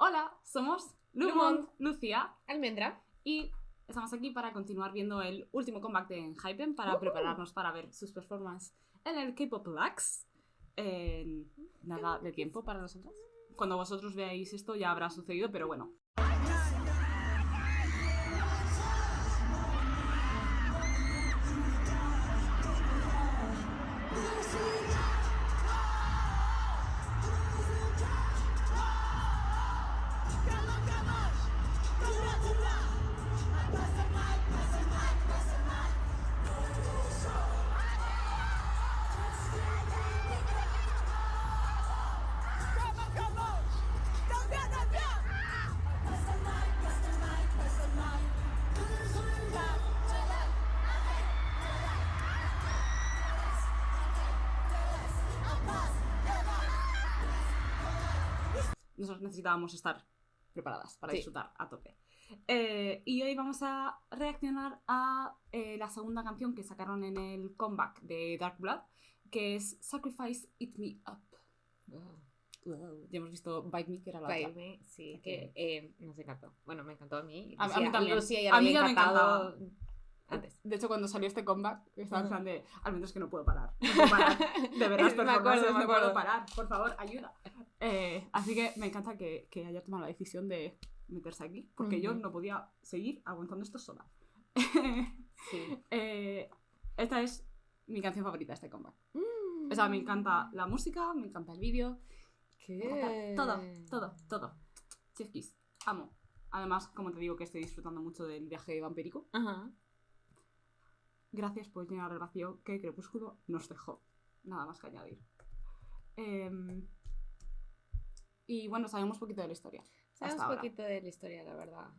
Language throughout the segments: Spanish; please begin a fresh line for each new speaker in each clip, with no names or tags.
Hola, somos
Lumond,
Lucía,
Almendra.
y estamos aquí para continuar viendo el último comeback de Enhypen para prepararnos para ver sus performances en el K-Pop Lax. Nada de tiempo para nosotros. Cuando vosotros veáis esto ya habrá sucedido, pero bueno. Nosotros necesitábamos estar preparadas para disfrutar a tope. Y hoy vamos a reaccionar a la segunda canción que sacaron en el comeback de Dark Blood, que es Sacrifice Eat Me Up. Wow. Ya hemos visto Bite Me, que era la
Bite
otra.
Me, sí, que nos encantó. Bueno, me encantó a mí.
A mí también.
Lucía ya
A
le
mí
había
ya me
encantado
encantaba.
antes.
De hecho, cuando salió este comeback, estaba en plan de, al menos que no puedo parar. No puedo parar de ver las performances, no puedo parar. Por favor, ayuda. Así que me encanta que haya tomado la decisión de meterse aquí, porque yo no podía seguir aguantando esto sola.
Sí.
Esta es mi canción favorita de este comeback. O sea, me encanta la música, me encanta el vídeo.
¿Qué?
Todo. Chef Kiss. Amo. Además, como te digo, que estoy disfrutando mucho del viaje vampírico.
Ajá.
Gracias por llenar el vacío que Crepúsculo nos dejó. Nada más que añadir. Y bueno, sabemos un poquito de la historia.
Sabemos un poquito de la historia, la verdad.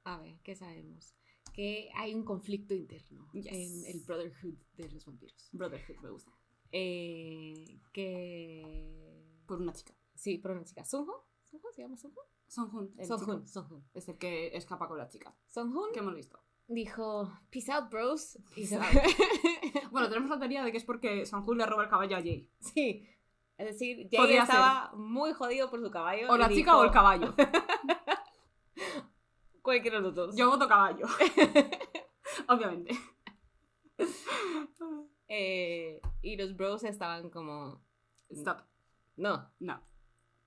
A ver, ¿qué sabemos? Que hay un conflicto interno en el Brotherhood de los vampiros.
Brotherhood, me gusta.
Que...
Por una chica.
Sí, por una chica. ¿Sunho? ¿Sunho? ¿Se llama Sunho?
Sonjun. Es el que escapa con la chica.
Sonjun.
¿Qué hemos visto?
Dijo, peace out, bros.
Peace out. Bueno, tenemos la teoría de que es porque Sonjun le roba el caballo a Jay.
Sí. Es decir, Jay estaba muy jodido por su caballo.
O la chica o el caballo.
Cualquiera de los dos.
Yo voto caballo. Obviamente.
Y los bros estaban como...
Stop.
No.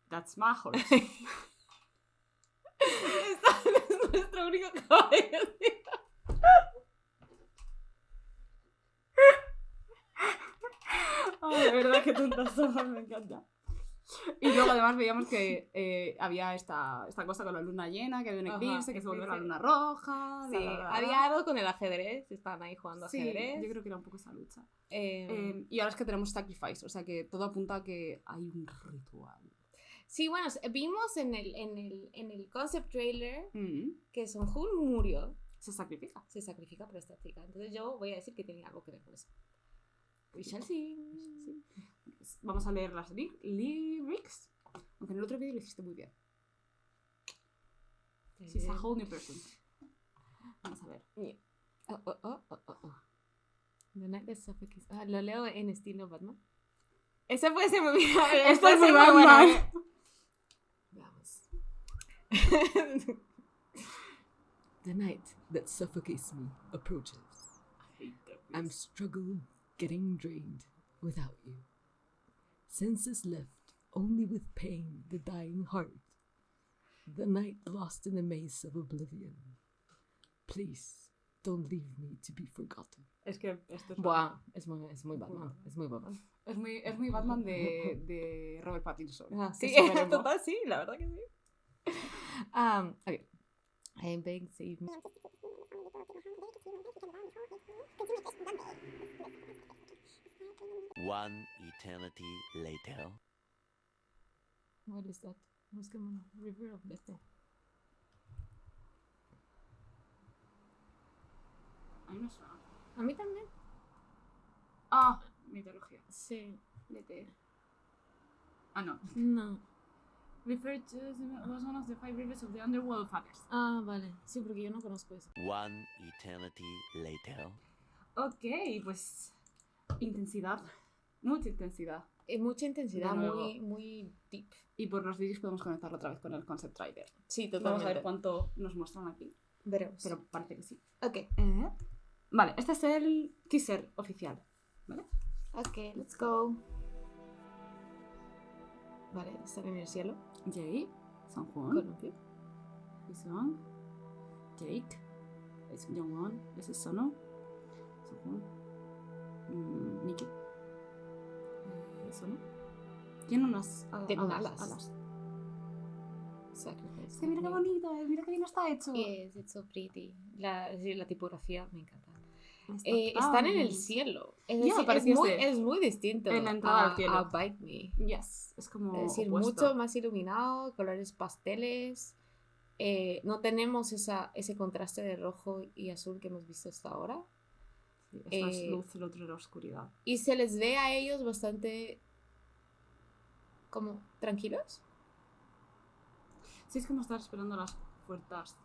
That's my horse.
Es nuestro único caballo.
Ay, de verdad que tontas somos, me encanta. Y luego además veíamos que había esta cosa con la luna llena, que había un eclipse, que se volvió la luna roja.
Sí, había algo con el ajedrez, estaban ahí jugando ajedrez.
Yo creo que era un poco esa lucha. Y ahora es que tenemos Sacrifice, o sea que todo apunta a que hay un ritual.
Sí, bueno, vimos en el concept trailer que Sonjun murió.
Se sacrifica
por esta chica. Entonces yo voy a decir que tiene algo que ver con eso. We shall see.
Vamos a leer las lyrics. Aunque en el otro vídeo lo hiciste muy bien. She's a whole new person. Vamos a ver.
The night that suffocates. Lo leo en estilo Batman. Esa puede ser muy bien.
Esto es muy Batman.
Veamos. The night that suffocates me approaches. I'm struggling, getting drained without you. Senses left, only with pain, the dying heart. The night lost in the maze of oblivion. Please, don't leave me to be forgotten.
Es que esto es...
Buah, es muy Batman. Es muy Batman.
Es muy Batman de Robert Pattinson.
Sí, total, sí, la verdad que sí. Okay. I beg, save me.
One eternity later.
What is that? River of Death.
A mí me suena.
A mí también.
Mitología.
Sí.
No.
No.
Referred to as one of the 5 rivers of the underworld fathers.
Vale. Sí, porque yo no conozco eso.
One eternity later.
Ok, pues... Intensidad. Mucha intensidad.
Mucha intensidad,
De nuevo.
muy deep.
Y por los vídeos podemos conectarlo otra vez con el concept trailer.
Sí,
Vamos
totalmente.
a ver cuánto nos muestran aquí.
Veremos.
Pero parece que sí.
Ok.
Vale, este es el teaser oficial. ¿Vale?
Ok, let's go. Vale, están en el cielo.
Jay, Sang-hoon,
Columpio.
Sung, Jake, es Jongwon, ese es Sono, Sang-hoon, Nikki, Sono. Tiene unas
Tiene alas.
Sí, mira qué bonito, mira qué bien está hecho.
Yes, it's so pretty. La tipografía me encanta.
Está
Están en
tan-
el cielo. Es
Ya,
decir,
parecía
es muy distinto
en la entrada
a,
al cielo.
a Bite Me.
Yes, es como
Es decir,
opuesto.
mucho más iluminado, colores pasteles. No tenemos ese contraste de rojo y azul que hemos visto hasta ahora.
Sí, esta es luz, el otro era oscuridad.
Y se les ve a ellos bastante como tranquilos.
Sí, es como estar esperando las puertas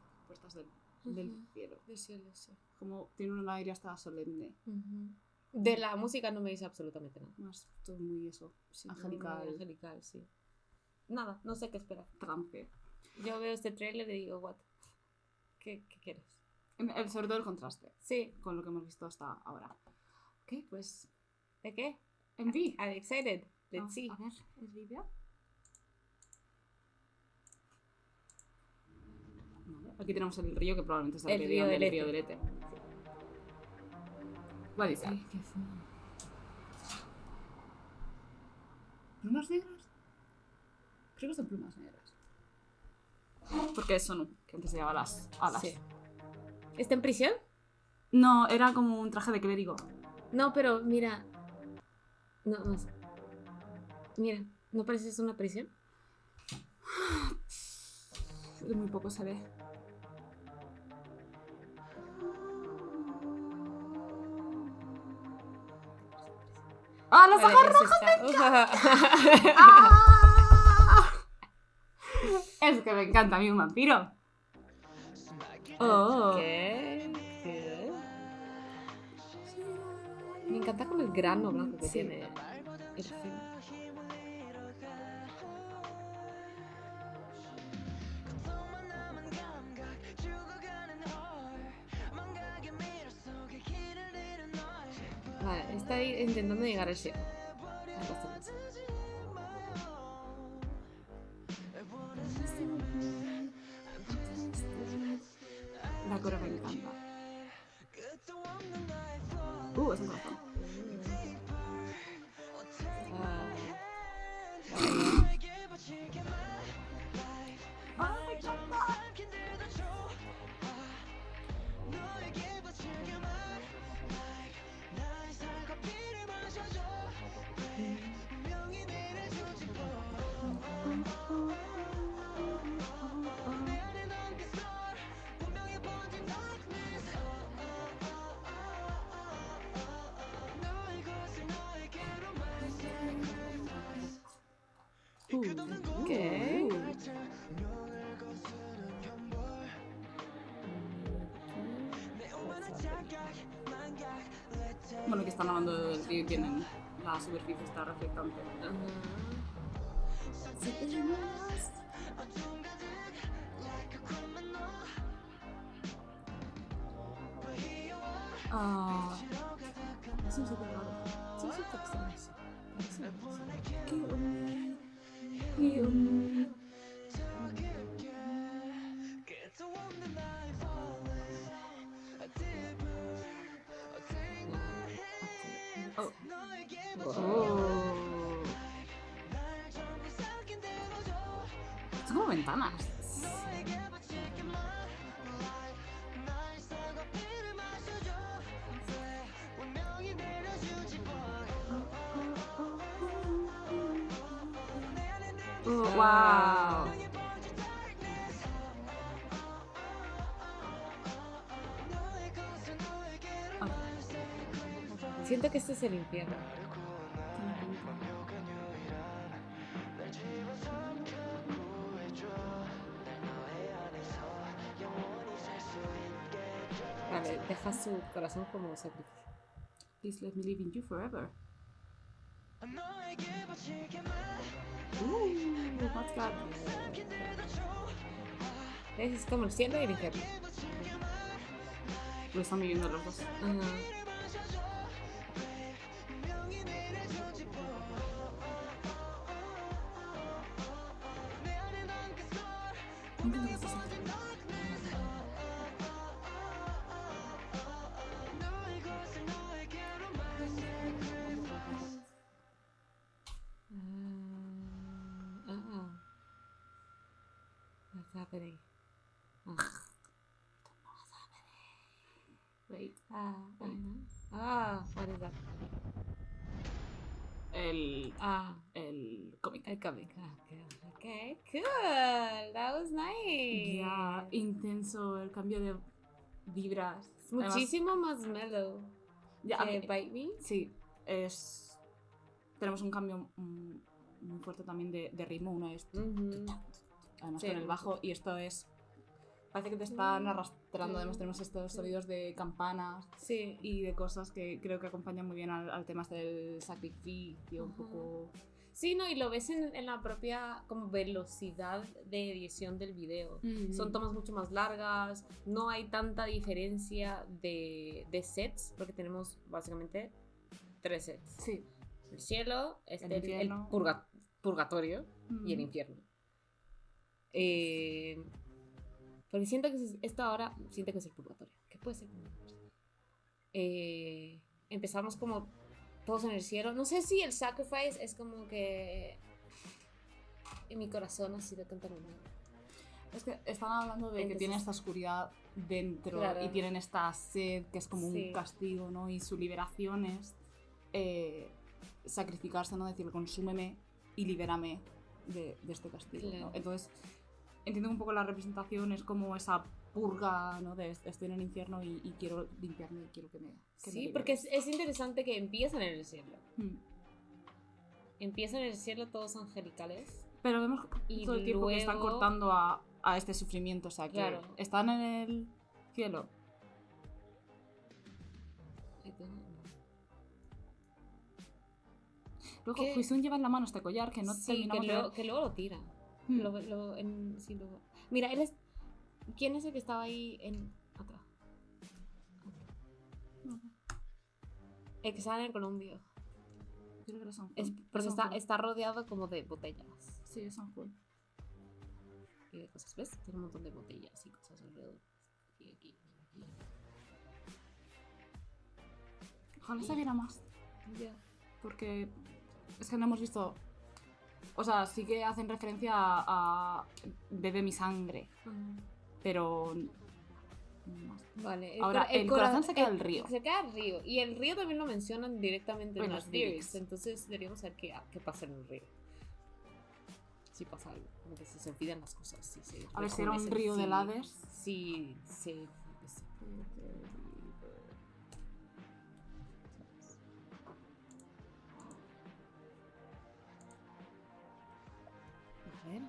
del
Ujú.
cielo.
Del cielo, sí.
Como tiene un aire hasta solemne.
Ujú. De la música no me dice absolutamente nada.
Más todo muy eso.
Sí,
Angelical.
muy angelical, sí. Nada, no sé qué esperar.
Trance.
Yo veo este tráiler y digo, what? ¿Qué quieres?
Sobre todo el contraste
Sí.
con lo que hemos visto hasta ahora. Ok, pues
¿De qué?
Envy.
I'm excited. Let's
Vamos
see.
A ver, ¿es vídeo? Vale, aquí tenemos el río que probablemente es
El río del
río del Ete. What is that?
Ay, qué feo.
¿Plumas negras? Creo que son plumas negras. Porque es Sonu, que antes llevaba las alas.
Sí. ¿Está en prisión?
No, era como un traje de clérigo.
No, pero mira. No sé. Mira, ¿no parece una prisión?
De muy poco se ve. ¡Ah, las
Vale,
hojas
eso
rojas!
está.
¡Ah! Es que me encanta a mí un vampiro. Oh.
¿Qué? Me encanta como el grano blanco que
Sí.
tiene el film. Vale, está ahí intentando llegar al cielo.
La coro me encanta. Es un corazón.
¿Qué?
Bueno, que están hablando del río y tienen la superficie está reflectante. Ah, es un sitio raro.
Sí, sí, te extrañas.
Oh. Oh. Son como ventanas. Wow.
Siento que este es el infierno. Vale, deja su corazón como sacrificio.
Please let me live in you forever. What's that?
Es como el cielo y el infierno.
Lo están viviendo los dos.
Ajá. What's happening?
Wait.
What is that?
El cómic.
El cómic. Okay, cool. That was nice.
Ya, intenso el cambio de vibras.
Muchísimo más mellow.
Ya,
que Bite Me.
Sí, tenemos un cambio muy fuerte también de ritmo. Uno es además
Sí,
con el bajo, y esto es, parece que te están arrastrando. Además tenemos estos sonidos de campanas
Sí.
y de cosas que creo que acompañan muy bien al tema del sacrificio, un poco.
Sí, no, y lo ves en la propia como velocidad de edición del video. Son tomas mucho más largas, no hay tanta diferencia de sets, porque tenemos básicamente 3 sets.
Sí.
El cielo,
El infierno.
purgatorio y el infierno. Porque siento que esto ahora, siento que es el purgatorio. ¿Qué puede ser? Empezamos como todos en el cielo. No sé si el sacrifice es como que en mi corazón ha sido contaminado.
Es que están hablando de que
Entonces,
tiene esta oscuridad dentro,
claro.
y tienen esta sed que es como
Sí.
un castigo, ¿no? Y su liberación es sacrificarse, ¿no? Decir, consúmeme y libérame de este castigo,
Claro.
¿no? Entonces, entiendo un poco la representación es como esa purga, ¿no? De estoy en el infierno y quiero limpiarme y quiero que me
Sí,
libere.
porque es interesante que empiezan en el cielo.
Mm.
Empiezan en el cielo todos angelicales.
Pero vemos
Y
todo el tiempo que están
luego-
cortando a este sufrimiento, o sea, que
Claro.
están en el cielo. Luego,
¿Qué?
Huizun lleva en la mano este collar que no
Sí,
terminamos de ver.
que luego lo tira.
Hmm.
Sí, mira, él es... ¿Quién es el que estaba ahí en atrás? El que estaba en el columpio.
Creo que era San Juan.
Es porque
Es San Juan.
está rodeado como de botellas
Sí, es San Juan.
y de cosas, ¿ves? Tiene un montón de botellas y cosas alrededor. Aquí.
Ojalá se viera más.
Ya.
Porque es que no hemos visto. O sea, sí que hacen referencia a bebe mi sangre, pero. no más.
Vale.
Ahora, el corazón se queda el río.
Se queda el río. Y el río también lo mencionan directamente en
En
las
los
lyrics.
lyrics.
Entonces deberíamos saber qué pasa en el río. Si pasa algo. Como que si se olvidan las cosas. Si se
A ver si era un
rejuvenecen,
río del Hades.
Sí, sí. A ver.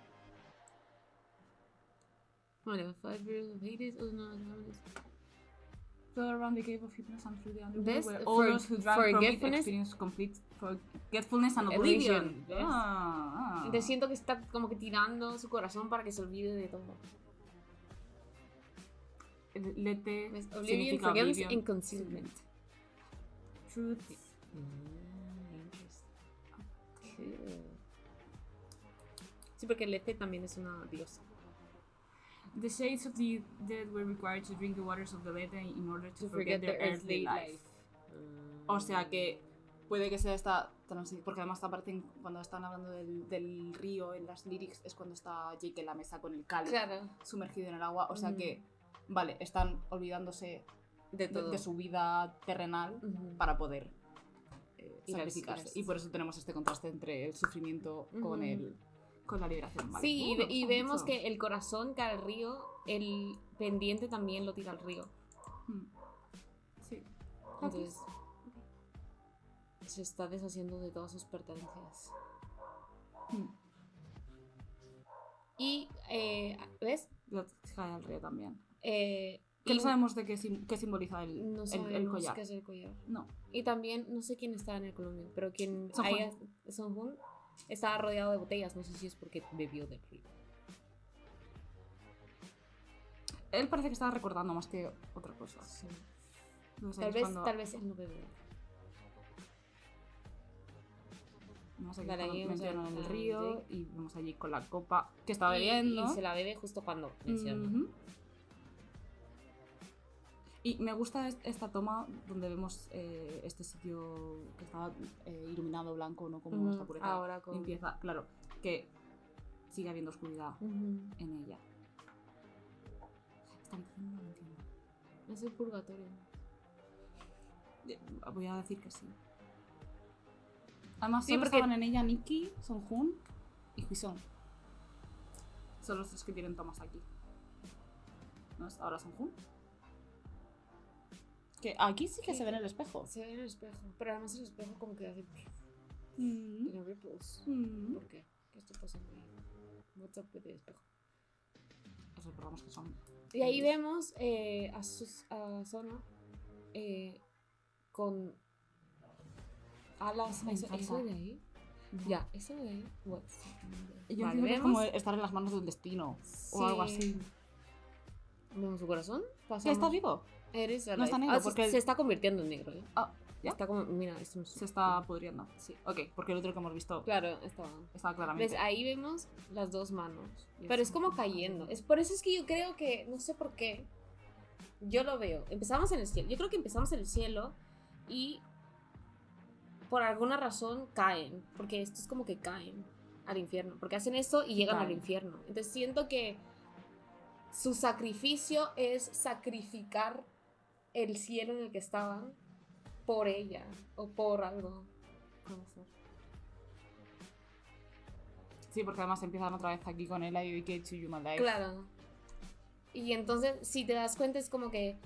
Vale, 5 years of Hades. Oh, no,
Go around the cave of hypnosis and through the underworld,
¿Ves?
where all those who drank from it
Forgetfulness-
experience complete forgetfulness and
Oblivion,
oblivion.
¿ves? Entonces siento que está como que tirando su corazón para que se olvide de todo.
Lete
¿Ves? Oblivion,
significa
forgiveness
oblivion.
and concealment.
Truth.
Sí, porque Lete también es una diosa.
The shades of the dead were required to drink the waters of the Lete in order to forget their earthly life. O sea que puede que sea esta transición, porque además aparecen cuando están hablando del río en las lyrics, es cuando está Jake en la mesa con el cáliz
Claro,
sumergido en el agua. O sea que, vale, están olvidándose
de todo.
de su vida terrenal
Ujú.
para poder
Ir al-
sacrificarse.
ir al-
Y por eso tenemos este contraste entre el sufrimiento con
Ujú.
con la liberación. ¿vale?
Sí,
Me
y
gusta
vemos
mucho.
que el corazón cae al río, el pendiente también lo tira al río.
Mm. Sí.
Entonces se está deshaciendo de todas sus pertenencias.
Mm.
Y, ¿ves?
Lo cae al río también. Que no sabemos de qué simboliza
No
el
sabemos
collar.
qué es el collar.
No.
Y también, no sé quién estaba en el columpio, pero quien
Son
haya... Son Hun estaba rodeado de botellas, no sé si es porque bebió del río.
Él parece que estaba recordando más que otra cosa.
Sí.
No sé,
Tal
es
vez,
cuando-
tal vez él no bebió.
No sé,
Vale,
cuando
ahí vamos a
mencionan
ver
el
a
río
Jake.
y vemos allí con la copa que estaba bebiendo.
Y se la bebe justo cuando menciona.
Ujú. Y me gusta esta toma donde vemos este sitio que estaba iluminado blanco, ¿no? Como
Ujú,
esta pureza
ahora con-
limpieza. Claro, que sigue habiendo oscuridad
Ujú.
en ella. Esta habitación no lo entiendo.
Es el purgatorio.
Voy a decir que sí. Además,
Sí,
solo
porque-
estaban en ella Nikki, Songhun y Huisong. Son los tres que tienen tomas aquí. ¿No es ahora Songhun? Que aquí sí que
Sí.
se ve en el espejo.
Se ve en el espejo, pero además el espejo como que hace...
Mm.
Tiene ripples.
Mm.
¿Por qué? ¿Qué está pasando ahí? What's up with the espejo?
Recordamos que son.
Y ahí vemos a Sono con alas.
Me
¿Eso
encanta.
de ahí? Ya, eso de ahí. What's
Yo
Vale,
entiendo que es
vemos-
como estar en las manos del destino o algo así.
Vemos su corazón.
¿Que está vivo?
Eres
No está negro, porque
se está convirtiendo en negro. ¿eh?
Ah, ¿ya?
Está como, mira, esto no
Se está pudriendo. Sí. Ok, porque el otro que hemos visto
Claro, estaba.
está claramente.
¿Ves? Ahí vemos las dos manos.
Y
Pero
es
es como
un-
cayendo. Es por eso es que yo creo que, no sé por qué, yo lo veo. Empezamos en el cielo. Yo creo que empezamos en el cielo y por alguna razón caen. Porque esto es como que caen al infierno. Porque hacen eso y llegan al
Caen.
infierno. Entonces siento que su sacrificio es sacrificar el cielo en el que estaban por ella o por algo.
Puede ser. Sí, porque además empiezan otra vez aquí con el I dedicate to you my life.
Claro. Y entonces, si te das cuenta, es como que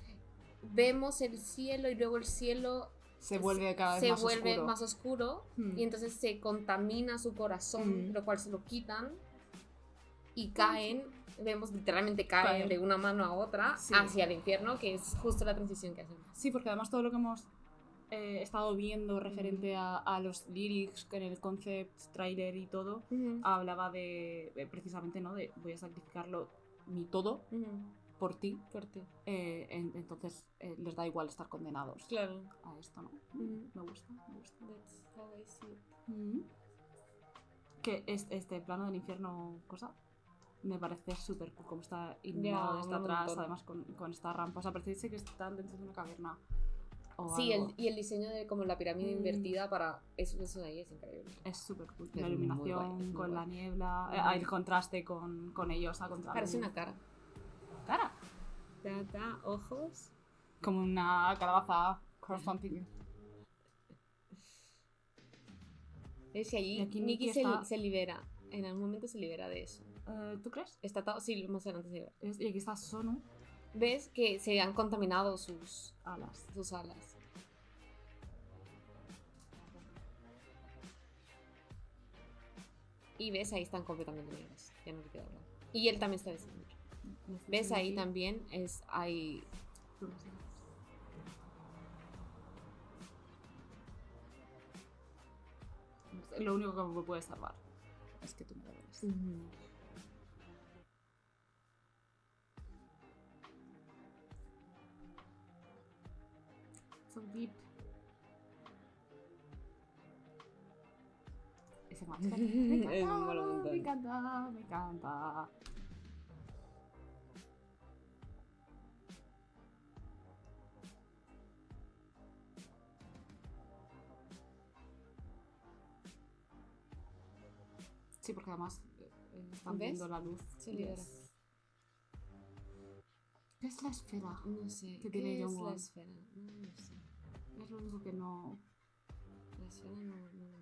vemos el cielo y luego el cielo
Se vuelve cada vez
se
más
vuelve
oscuro.
más oscuro
Hmm.
y entonces se contamina su corazón,
Mm.
lo cual se lo quitan y caen, vemos literalmente caen
Caen.
de una mano a otra
Sí.
hacia el infierno, que es justo la transición que hacemos.
Sí, porque además todo lo que hemos estado viendo referente a los lyrics en el concept, trailer y todo, hablaba de precisamente, ¿no? De voy a sacrificarlo mi todo por ti.
Fuerte.
Entonces les da igual estar condenados
Claro.
a esto, ¿no?
Ujú.
Me gusta, me gusta.
That's how I see it.
Que este plano del infierno, cosa, me parece súper cool, como está iluminado
Ya,
desde
un
atrás,
montón.
además con esta rampa. O sea, parece que están dentro de una caverna. O
Sí,
algo.
y el diseño de como la pirámide invertida para eso de ahí es increíble.
Es súper cool.
Es
La
muy
iluminación
guay, es muy
con
guay.
la niebla,
Ujú.
el contraste con ellos a contra
Parece una cara.
cara.
Da ojos.
Como una calabaza crowdfunding.
Es que allí
Y aquí
Nikki
Nikki está-
se libera. En algún momento se libera de eso.
¿Tú crees?
Está todo, sí, más adelante se libera.
Y aquí está Sonu,
Ves que se han contaminado sus
alas.
alas. Y ves, ahí están completamente negras. Ya no le queda blanco. Y él también está vestido. ¿Ves? Ahí también hay...
Lo único que me puede salvar es que tú me lo des. So deep. Ese más.
Es un mola un montón.
Me encanta, me encanta. Sí, porque además están
¿Ves?
viendo la luz.
Se
y
libera.
¿Qué es la esfera?
No sé.
¿Qué
¿Qué
tiene
es
Jungwon?
la esfera? No sé.
Es lo único que no...
La esfera no lo entiendo.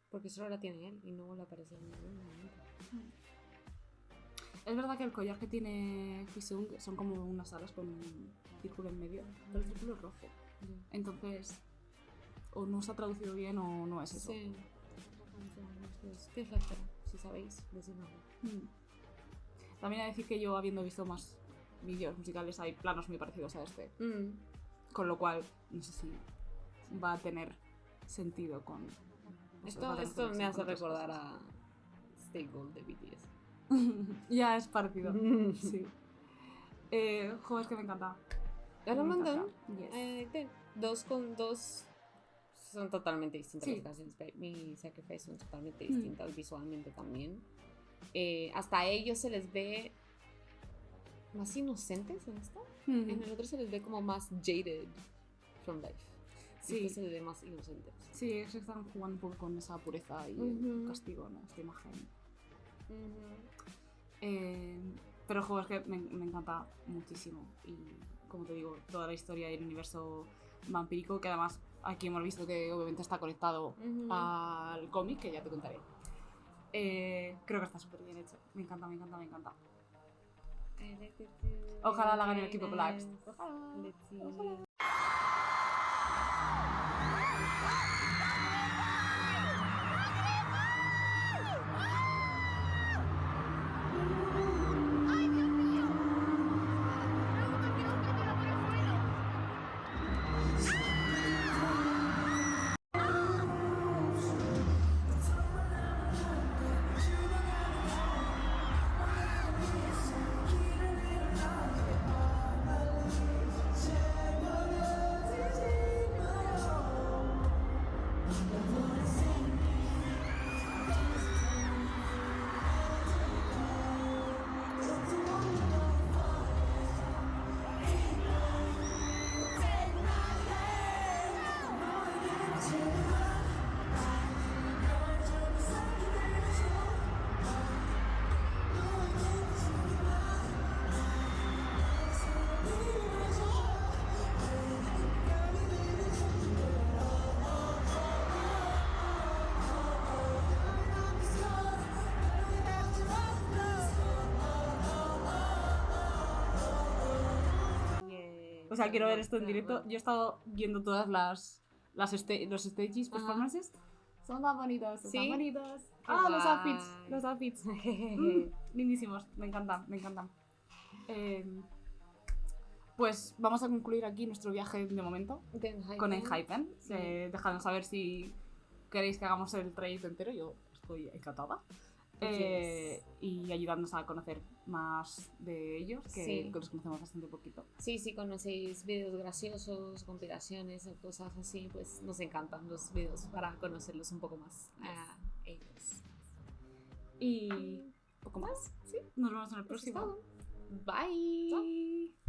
Porque solo la tiene él y no le aparece en ningún momento.
Es verdad que el collar que tiene Hisung son como unas alas con un círculo en medio, pero el círculo es rojo. Entonces, o no se ha traducido bien o no es eso.
Sí. ¿Qué es la esfera? Si sabéis, decídmelo.
Mm. También hay que decir que yo, habiendo visto más vídeos musicales hay planos muy parecidos a este.
Mm.
Con lo cual, no sé si va a tener sentido con... no sé, va a tener
Esto me
conexión
hace
con otras
recordar
cosas.
a Stay Gold de BTS.
Ya es parecido, sí. Joder, es que me encanta.
Ahora
Me
mandan
encanta.
dos son totalmente distintas
Sí.
las canciones. Mi Sacrifice son totalmente
Mm.
distintas visualmente también. Hasta a ellos se les ve más inocentes en esta.
Mm.
En el otro se les ve como más jaded from life.
Sí.
Este se les ve más inocentes.
Sí, es que están jugando un poco con esa pureza y
Ujú.
el castigo, ¿no? Esta imagen.
Ujú.
Pero el juego es que me encanta muchísimo. Y como te digo, toda la historia y el universo vampírico, que además aquí hemos visto que obviamente está conectado
Ujú.
al cómic, que ya te contaré. Creo que está súper bien hecho. Me encanta, me encanta, me encanta. Ojalá la gane el equipo Black. Ojalá.
Let's see.
O sea, quiero ver esto en directo. Yo he estado viendo todas los stages performances. Son tan bonitos, son tan
¿Sí?
bonitos.
Qué
Los
guay.
outfits, los outfits. Lindísimos, me encantan, me encantan. Pues vamos a concluir aquí nuestro viaje de momento con Enhypen. Dejadnos saber si queréis que hagamos el trayecto entero, yo estoy encantada. Y ayudándonos a conocer más de ellos, que los conocemos bastante poquito.
Sí, si conocéis videos graciosos, compilaciones o cosas así, pues nos encantan los videos para conocerlos un poco más a ellos.
Y poco más.
Sí.
Nos vemos en el
Eso es
próximo.
todo. Bye.
Chao.